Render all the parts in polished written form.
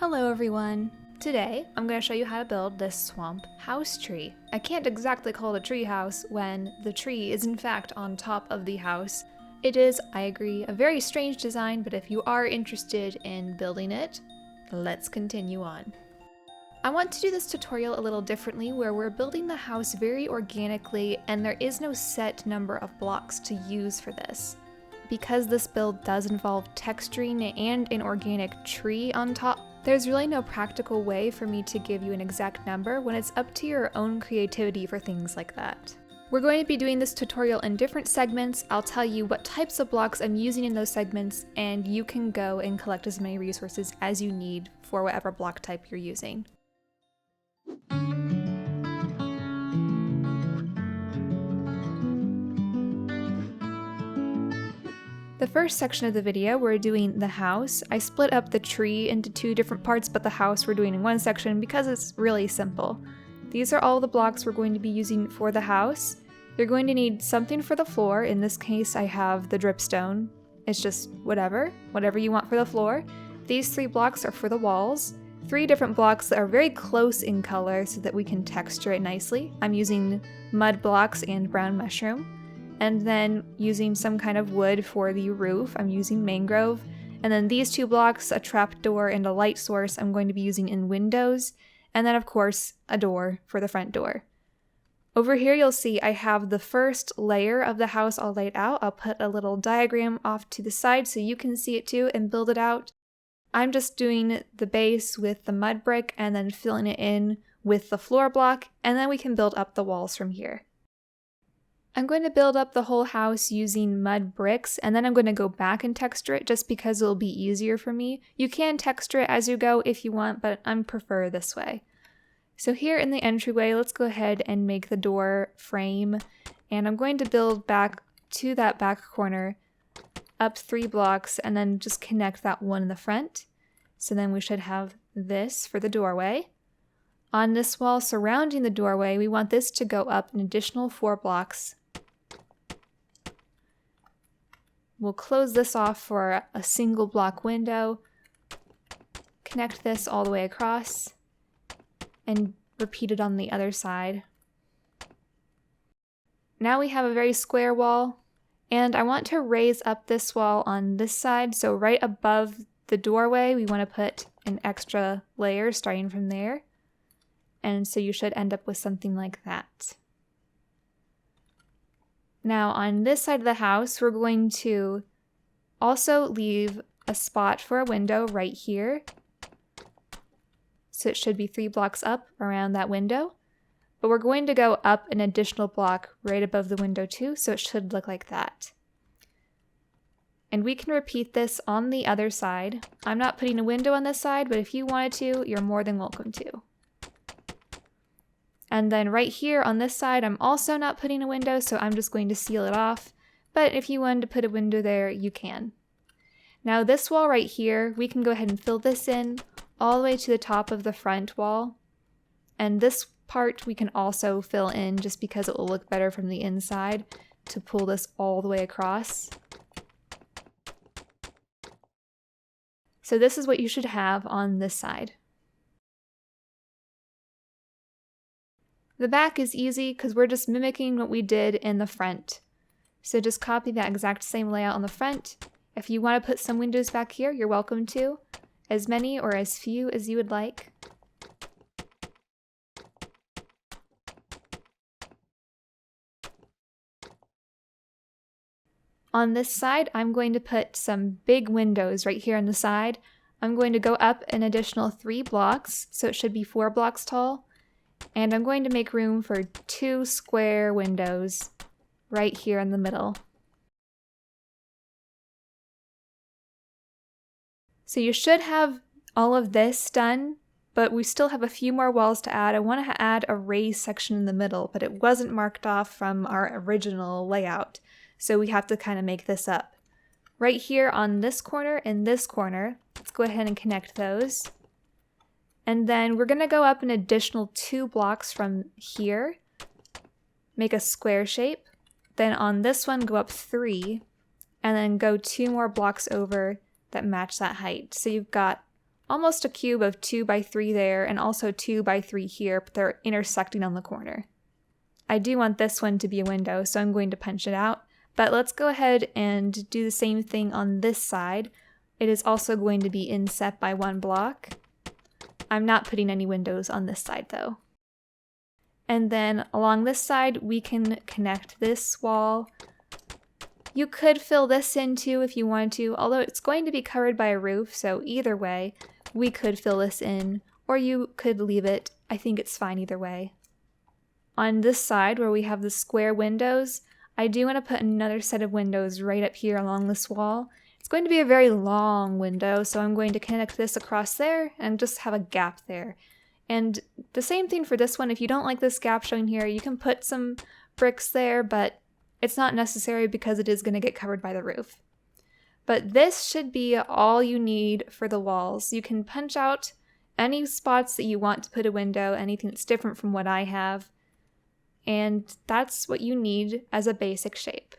Hello everyone! Today, I'm going to show you how to build this swamp house tree. I can't exactly call it a tree house when the tree is in fact on top of the house. It is, I agree, a very strange design, but if you are interested in building it, let's continue on. I want to do this tutorial a little differently where we're building the house very organically and there is no set number of blocks to use for this. Because this build does involve texturing and an organic tree on top, there's really no practical way for me to give you an exact number when it's up to your own creativity for things like that. We're going to be doing this tutorial in different segments. I'll tell you what types of blocks I'm using in those segments, and you can go and collect as many resources as you need for whatever block type you're using. The first section of the video, we're doing the house. I split up the tree into two different parts, but the house we're doing in one section because it's really simple. These are all the blocks we're going to be using for the house. You're going to need something for the floor. In this case, I have the dripstone. It's just whatever you want for the floor. These 3 blocks are for the walls. 3 different blocks that are very close in color so that we can texture it nicely. I'm using mud blocks and brown mushroom. And then using some kind of wood for the roof, I'm using mangrove. And then these 2 blocks, a trapdoor and a light source, I'm going to be using in windows. And then of course, a door for the front door. Over here you'll see I have the first layer of the house all laid out. I'll put a little diagram off to the side so you can see it too and build it out. I'm just doing the base with the mud brick and then filling it in with the floor block, and then we can build up the walls from here. I'm going to build up the whole house using mud bricks, and then I'm going to go back and texture it just because it'll be easier for me. You can texture it as you go if you want, but I prefer this way. So here in the entryway, let's go ahead and make the door frame, and I'm going to build back to that back corner, up 3 blocks, and then just connect that one in the front. So then we should have this for the doorway. On this wall surrounding the doorway, we want this to go up an additional 4 blocks. We'll close this off for a single block window, connect this all the way across, and repeat it on the other side. Now we have a very square wall, and I want to raise up this wall on this side, so right above the doorway we want to put an extra layer starting from there, and so you should end up with something like that. Now on this side of the house, we're going to also leave a spot for a window right here. So it should be 3 blocks up around that window. But we're going to go up an additional block right above the window too, so it should look like that. And we can repeat this on the other side. I'm not putting a window on this side, but if you wanted to, you're more than welcome to. And then right here on this side, I'm also not putting a window, so I'm just going to seal it off. But if you wanted to put a window there, you can. Now this wall right here, we can go ahead and fill this in all the way to the top of the front wall. And this part we can also fill in just because it will look better from the inside to pull this all the way across. So this is what you should have on this side. The back is easy because we're just mimicking what we did in the front. So just copy that exact same layout on the front. If you want to put some windows back here, you're welcome to. As many or as few as you would like. On this side, I'm going to put some big windows right here on the side. I'm going to go up an additional 3 blocks, so it should be 4 blocks tall. And I'm going to make room for 2 square windows right here in the middle. So you should have all of this done, but we still have a few more walls to add. I want to add a raised section in the middle, but it wasn't marked off from our original layout. So we have to kind of make this up. Right here on this corner and this corner, let's go ahead and connect those. And then we're going to go up an additional 2 blocks from here, make a square shape. Then on this one, go up 3, and then go 2 more blocks over that match that height. So you've got almost a cube of 2 by 3 there and also 2 by 3 here, but they're intersecting on the corner. I do want this one to be a window, so I'm going to punch it out. But let's go ahead and do the same thing on this side. It is also going to be inset by 1 block. I'm not putting any windows on this side though. And then along this side, we can connect this wall. You could fill this in too if you wanted to, although it's going to be covered by a roof, so either way, we could fill this in, or you could leave it. I think it's fine either way. On this side where we have the square windows, I do want to put another set of windows right up here along this wall. It's going to be a very long window, so I'm going to connect this across there and just have a gap there. And the same thing for this one. If you don't like this gap showing here, you can put some bricks there, but it's not necessary because it is going to get covered by the roof. But this should be all you need for the walls. You can punch out any spots that you want to put a window, anything that's different from what I have. And that's what you need as a basic shape.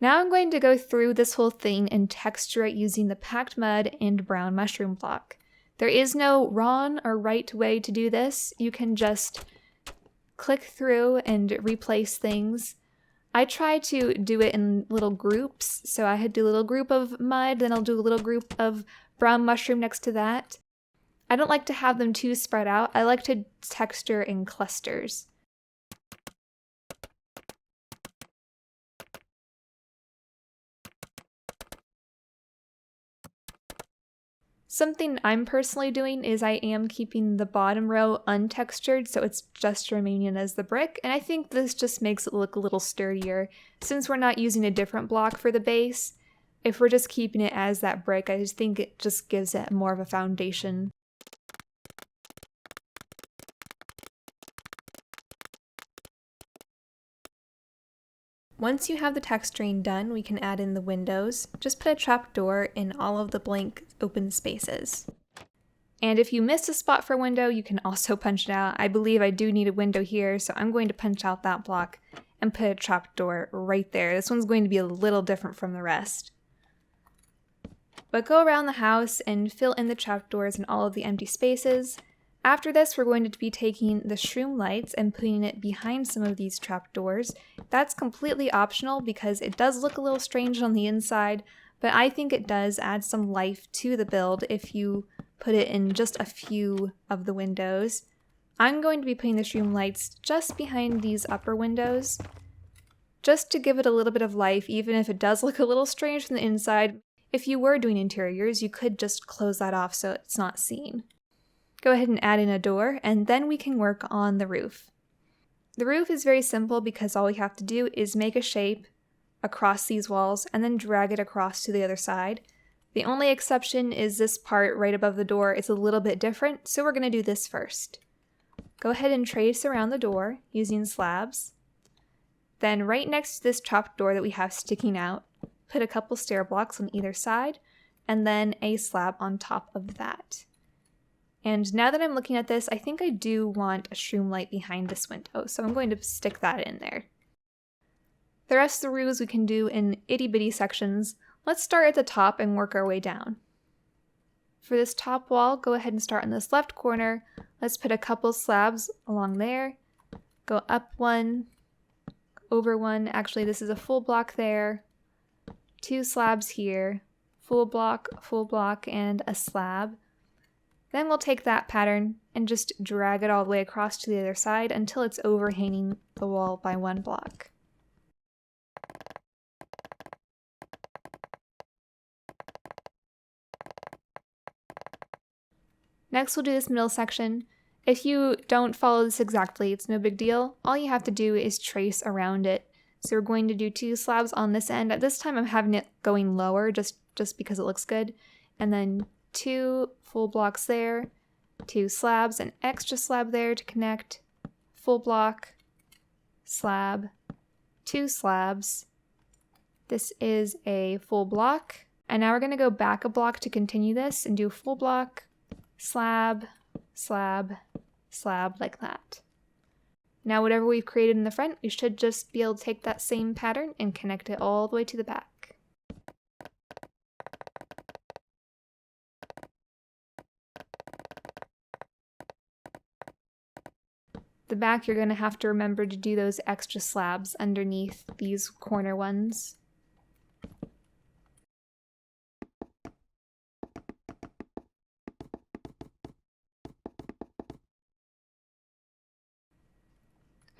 Now I'm going to go through this whole thing and texture it using the packed mud and brown mushroom block. There is no wrong or right way to do this. You can just click through and replace things. I try to do it in little groups, so I had to do a little group of mud, then I'll do a little group of brown mushroom next to that. I don't like to have them too spread out. I like to texture in clusters. Something I'm personally doing is I am keeping the bottom row untextured, so it's just remaining as the brick, and I think this just makes it look a little sturdier. Since we're not using a different block for the base, if we're just keeping it as that brick, I just think it just gives it more of a foundation. Once you have the texturing done, we can add in the windows. Just put a trapdoor in all of the blank open spaces. And if you missed a spot for a window, you can also punch it out. I believe I do need a window here, so I'm going to punch out that block and put a trapdoor right there. This one's going to be a little different from the rest. But go around the house and fill in the trapdoors and all of the empty spaces. After this, we're going to be taking the shroom lights and putting it behind some of these trapdoors. That's completely optional because it does look a little strange on the inside, but I think it does add some life to the build if you put it in just a few of the windows. I'm going to be putting the shroom lights just behind these upper windows, just to give it a little bit of life, even if it does look a little strange from the inside. If you were doing interiors, you could just close that off so it's not seen. Go ahead and add in a door, and then we can work on the roof. The roof is very simple because all we have to do is make a shape across these walls and then drag it across to the other side. The only exception is this part right above the door. It's a little bit different, so we're going to do this first. Go ahead and trace around the door using slabs. Then right next to this trapdoor that we have sticking out, put a couple stair blocks on either side, and then a slab on top of that. And now that I'm looking at this, I think I do want a shroom light behind this window, so I'm going to stick that in there. The rest of the roofs we can do in itty-bitty sections. Let's start at the top and work our way down. For this top wall, go ahead and start in this left corner. Let's put a couple slabs along there. Go up one, over one. Actually, this is a full block there. 2 slabs here. Full block, and a slab. Then we'll take that pattern and just drag it all the way across to the other side until it's overhanging the wall by 1 block. Next we'll do this middle section. If you don't follow this exactly, it's no big deal. All you have to do is trace around it. So we're going to do 2 slabs on this end. At this time I'm having it going lower just because it looks good. And then 2 full blocks there, 2 slabs, an extra slab there to connect, full block, slab, 2 slabs. This is a full block, and now we're going to go back a block to continue this and do full block, slab, slab, slab like that. Now whatever we've created in the front, we should just be able to take that same pattern and connect it all the way to the back. The back, you're going to have to remember to do those extra slabs underneath these corner ones.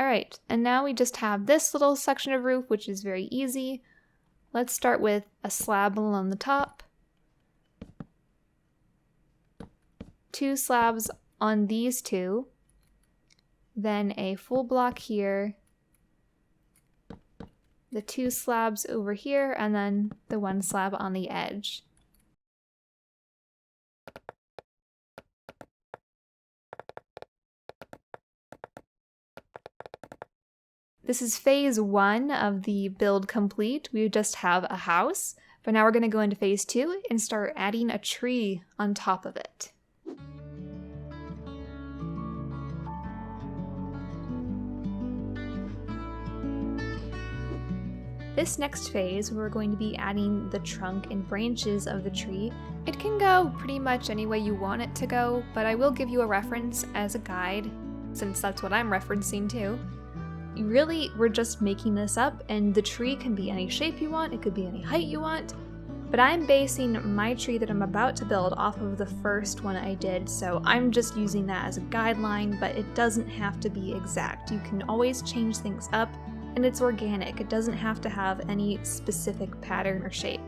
Alright, and now we just have this little section of roof, which is very easy. Let's start with a slab along the top. 2 slabs on these 2. Then a full block here, the 2 slabs over here, and then the 1 slab on the edge. This is phase 1 of the build complete. We just have a house, but now we're going to go into phase 2 and start adding a tree on top of it. This next phase, we're going to be adding the trunk and branches of the tree. It can go pretty much any way you want it to go, but I will give you a reference as a guide, since that's what I'm referencing too. Really, we're just making this up, and the tree can be any shape you want, it could be any height you want, but I'm basing my tree that I'm about to build off of the first one I did, so I'm just using that as a guideline, but it doesn't have to be exact. You can always change things up, and it's organic. It doesn't have to have any specific pattern or shape.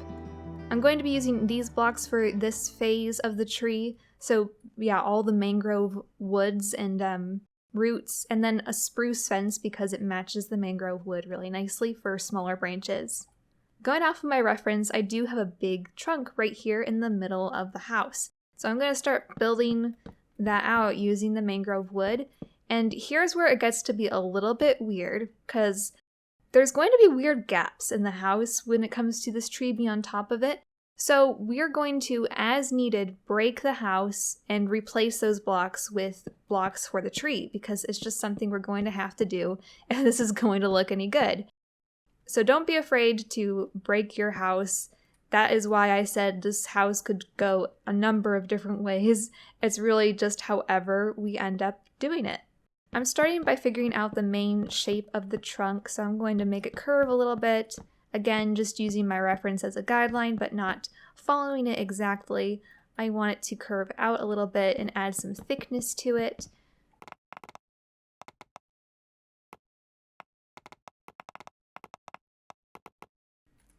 I'm going to be using these blocks for this phase of the tree, so yeah, all the mangrove woods and roots, and then a spruce fence because it matches the mangrove wood really nicely for smaller branches. Going off of my reference, I do have a big trunk right here in the middle of the house. So I'm going to start building that out using the mangrove wood. And here's where it gets to be a little bit weird, because there's going to be weird gaps in the house when it comes to this tree being on top of it. So we're going to, as needed, break the house and replace those blocks with blocks for the tree, because it's just something we're going to have to do if this is going to look any good. So don't be afraid to break your house. That is why I said this house could go a number of different ways. It's really just however we end up doing it. I'm starting by figuring out the main shape of the trunk, so I'm going to make it curve a little bit. Again, just using my reference as a guideline, but not following it exactly. I want it to curve out a little bit and add some thickness to it.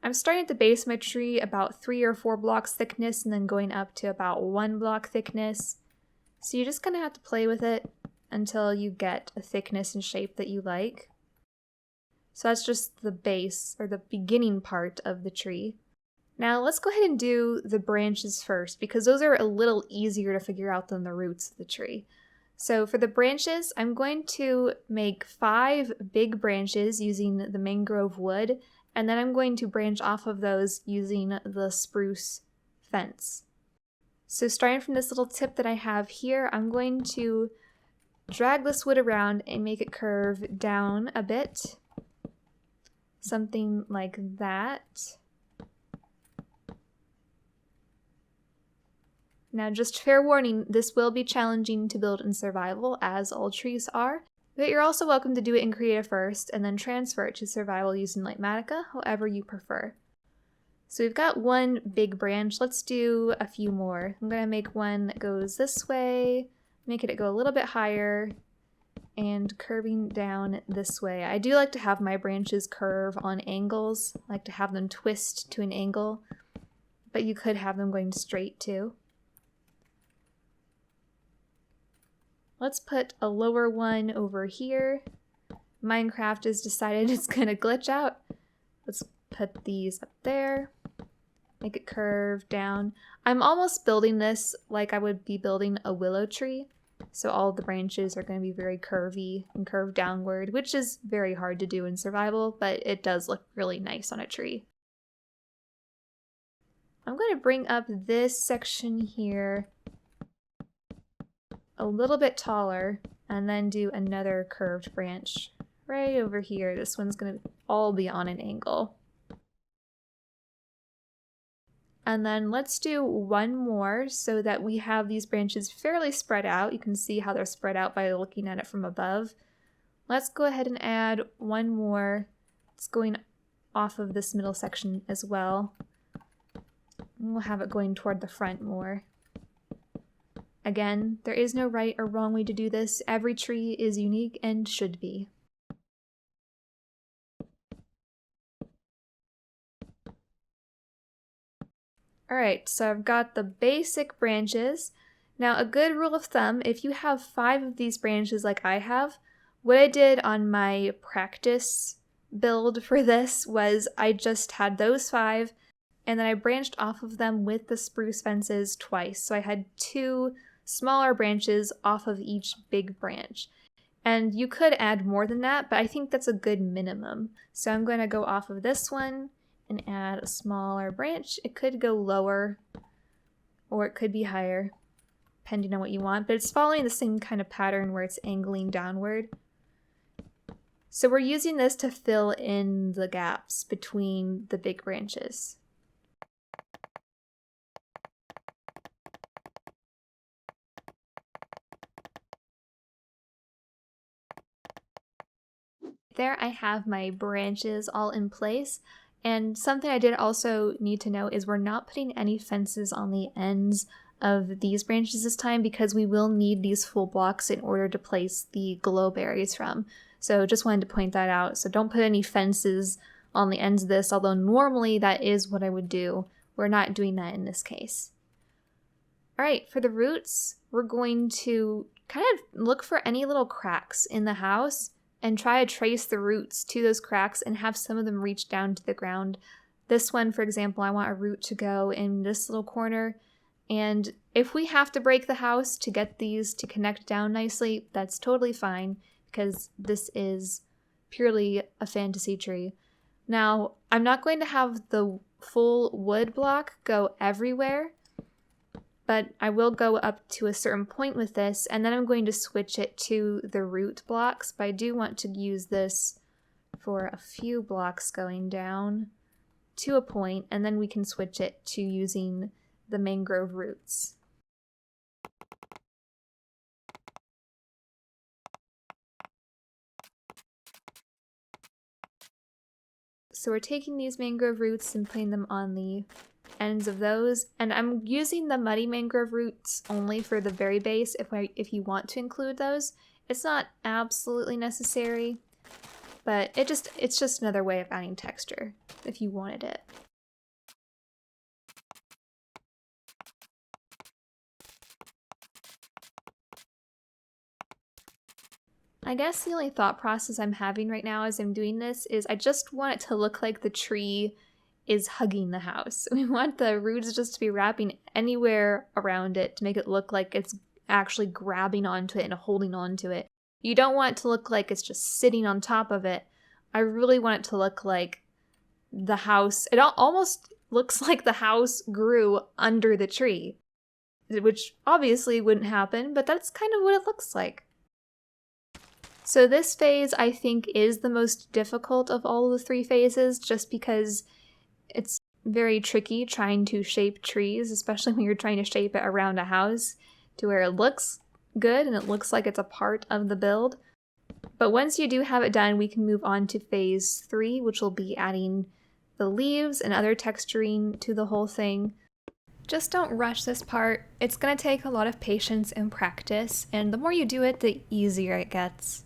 I'm starting at the base of my tree about 3 or 4 blocks thickness and then going up to about 1 block thickness. So you're just going to have to play with it until you get a thickness and shape that you like. So that's just the base, or the beginning part of the tree. Now let's go ahead and do the branches first, because those are a little easier to figure out than the roots of the tree. So for the branches, I'm going to make 5 big branches using the mangrove wood, and then I'm going to branch off of those using the spruce fence. So starting from this little tip that I have here, I'm going to drag this wood around and make it curve down a bit. Something like that. Now just fair warning, this will be challenging to build in survival, as all trees are, but you're also welcome to do it in creative first and then transfer it to survival using Lightmatica, however you prefer. So we've got 1 big branch. Let's do a few more. I'm going to make one that goes this way, make it go a little bit higher, and curving down this way. I do like to have my branches curve on angles. I like to have them twist to an angle, but you could have them going straight too. Let's put a lower one over here. Minecraft has decided it's gonna glitch out. Let's put these up there. Make it curve down. I'm almost building this like I would be building a willow tree. So all the branches are going to be very curvy and curved downward, which is very hard to do in survival, but it does look really nice on a tree. I'm going to bring up this section here a little bit taller and then do another curved branch right over here. This one's going to all be on an angle. And then let's do 1 more so that we have these branches fairly spread out. You can see how they're spread out by looking at it from above. Let's go ahead and add one more. It's going off of this middle section as well. We'll have it going toward the front more. Again, there is no right or wrong way to do this. Every tree is unique and should be. Alright, so I've got the basic branches. Now, a good rule of thumb, if you have 5 of these branches like I have, what I did on my practice build for this was I just had those 5, and then I branched off of them with the spruce fences twice. So I had 2 smaller branches off of each big branch. And you could add more than that, but I think that's a good minimum. So I'm going to go off of this one and add a smaller branch. It could go lower or it could be higher, depending on what you want, but it's following the same kind of pattern where it's angling downward. So we're using this to fill in the gaps between the big branches. There I have my branches all in place, and something I did also need to know is we're not putting any fences on the ends of these branches this time because we will need these full blocks in order to place the glow berries from. So just wanted to point that out. So don't put any fences on the ends of this, although normally that is what I would do. We're not doing that in this case. All right, for the roots, we're going to kind of look for any little cracks in the house and try to trace the roots to those cracks and have some of them reach down to the ground. This one, for example, I want a root to go in this little corner. And if we have to break the house to get these to connect down nicely, that's totally fine because this is purely a fantasy tree. Now, I'm not going to have the full wood block go everywhere, but I will go up to a certain point with this, and then I'm going to switch it to the root blocks, but I do want to use this for a few blocks going down to a point, and then we can switch it to using the mangrove roots. So we're taking these mangrove roots and putting them on the ends of those, and I'm using the muddy mangrove roots only for the very base if you want to include those. It's not absolutely necessary, but it's just another way of adding texture if you wanted it. I guess the only thought process I'm having right now as I'm doing this is I just want it to look like the tree is hugging the house. We want the roots just to be wrapping anywhere around it to make it look like it's actually grabbing onto it and holding onto it. You don't want it to look like it's just sitting on top of it. I really want it to look like the house, it almost looks like the house grew under the tree, which obviously wouldn't happen, but that's kind of what it looks like. So this phase I think is the most difficult of all of the 3 phases just because it's very tricky trying to shape trees, especially when you're trying to shape it around a house to where it looks good and it looks like it's a part of the build. But once you do have it done, we can move on to phase 3, which will be adding the leaves and other texturing to the whole thing. Just don't rush this part. It's going to take a lot of patience and practice, and the more you do it, the easier it gets.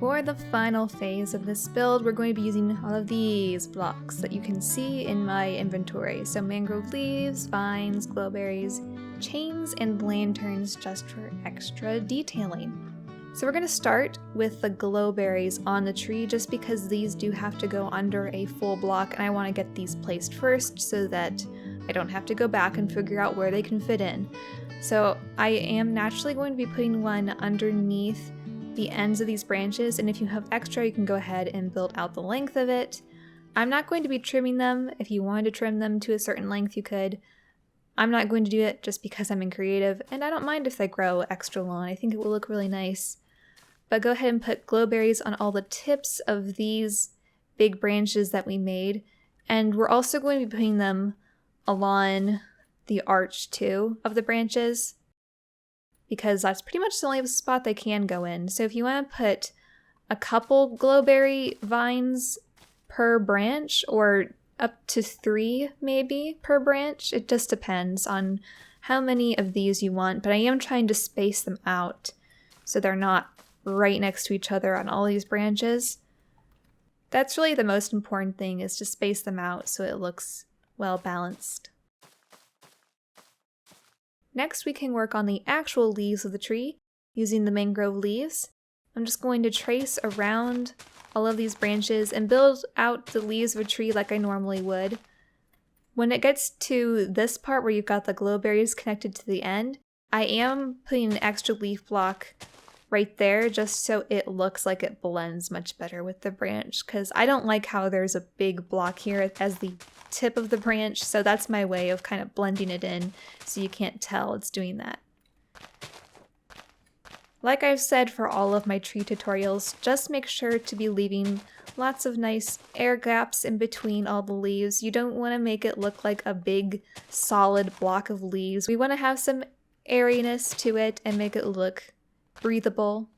For the final phase of this build, we're going to be using all of these blocks that you can see in my inventory. So mangrove leaves, vines, glowberries, chains, and lanterns just for extra detailing. So we're going to start with the glowberries on the tree just because these do have to go under a full block and I want to get these placed first so that I don't have to go back and figure out where they can fit in. So I am naturally going to be putting one underneath the ends of these branches, and if you have extra you can go ahead and build out the length of it. I'm not going to be trimming them. If you wanted to trim them to a certain length you could. I'm not going to do it just because I'm in creative, and I don't mind if they grow extra long. I think it will look really nice. But go ahead and put glowberries on all the tips of these big branches that we made, and we're also going to be putting them along the arch too of the branches, because that's pretty much the only spot they can go in. So if you want to put a couple glowberry vines per branch, or up to 3 maybe per branch, it just depends on how many of these you want, but I am trying to space them out so they're not right next to each other on all these branches. That's really the most important thing, is to space them out so it looks well balanced. Next, we can work on the actual leaves of the tree using the mangrove leaves. I'm just going to trace around all of these branches and build out the leaves of a tree like I normally would. When it gets to this part where you've got the glowberries connected to the end, I am putting an extra leaf block right there just so it looks like it blends much better with the branch, because I don't like how there's a big block here as the tip of the branch, so that's my way of kind of blending it in so you can't tell it's doing that. Like I've said for all of my tree tutorials, just make sure to be leaving lots of nice air gaps in between all the leaves. You don't want to make it look like a big solid block of leaves. We want to have some airiness to it and make it look breathable.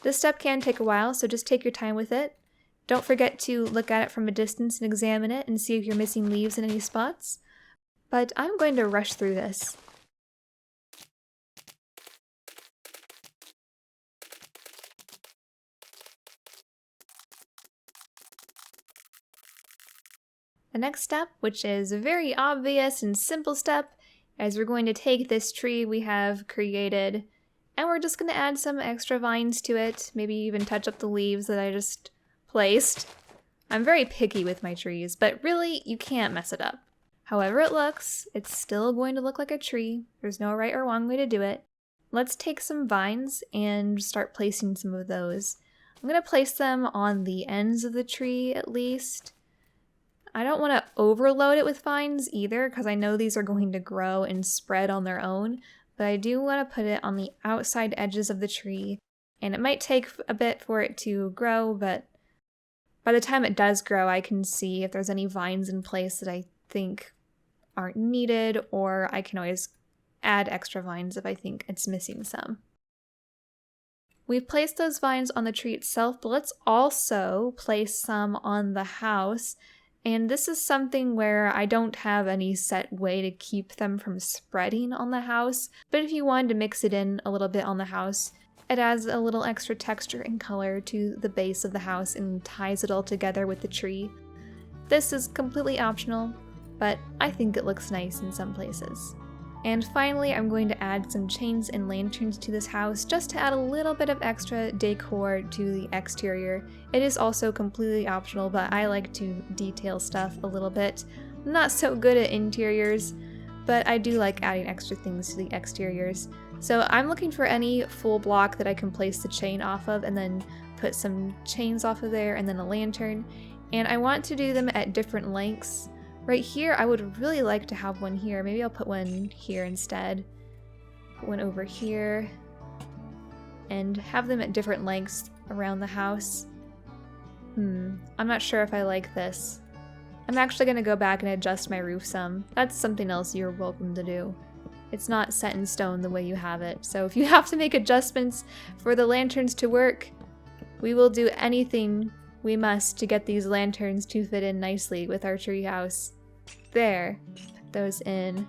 This step can take a while, so just take your time with it. Don't forget to look at it from a distance and examine it and see if you're missing leaves in any spots. But I'm going to rush through this. The next step, which is a very obvious and simple step, is we're going to take this tree we have created and we're just going to add some extra vines to it, maybe even touch up the leaves that I just placed. I'm very picky with my trees, but really, you can't mess it up. However it looks, it's still going to look like a tree. There's no right or wrong way to do it. Let's take some vines and start placing some of those. I'm going to place them on the ends of the tree at least. I don't want to overload it with vines either, because I know these are going to grow and spread on their own, but I do want to put it on the outside edges of the tree, and it might take a bit for it to grow, but by the time it does grow, I can see if there's any vines in place that I think aren't needed, or I can always add extra vines if I think it's missing some. We've placed those vines on the tree itself, but let's also place some on the house. And this is something where I don't have any set way to keep them from spreading on the house, but if you wanted to mix it in a little bit on the house, it adds a little extra texture and color to the base of the house and ties it all together with the tree. This is completely optional, but I think it looks nice in some places. And finally, I'm going to add some chains and lanterns to this house just to add a little bit of extra decor to the exterior. It is also completely optional, but I like to detail stuff a little bit. I'm not so good at interiors, but I do like adding extra things to the exteriors. So I'm looking for any full block that I can place the chain off of and then put some chains off of there and then a lantern. And I want to do them at different lengths. Right here, I would really like to have one here. Maybe I'll put one here instead. Put one over here. And have them at different lengths around the house. I'm not sure if I like this. I'm actually going to go back and adjust my roof some. That's something else you're welcome to do. It's not set in stone the way you have it. So if you have to make adjustments for the lanterns to work, we will do anything we must to get these lanterns to fit in nicely with our tree house. There, put those in.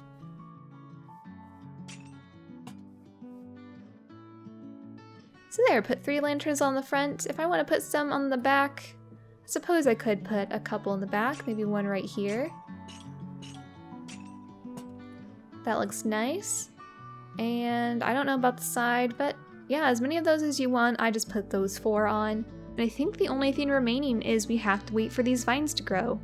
So there, put 3 lanterns on the front. If I want to put some on the back, I suppose I could put a couple in the back, maybe one right here. That looks nice. And I don't know about the side, but yeah, as many of those as you want. I just put those 4 on. And I think the only thing remaining is we have to wait for these vines to grow.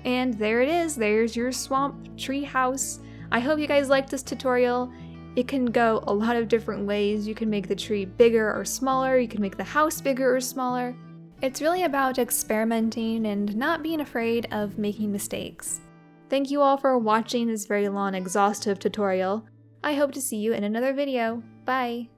And there it is, there's your swamp tree house. I hope you guys liked this tutorial. It can go a lot of different ways. You can make the tree bigger or smaller, you can make the house bigger or smaller. It's really about experimenting and not being afraid of making mistakes. Thank you all for watching this very long, exhaustive tutorial. I hope to see you in another video. Bye!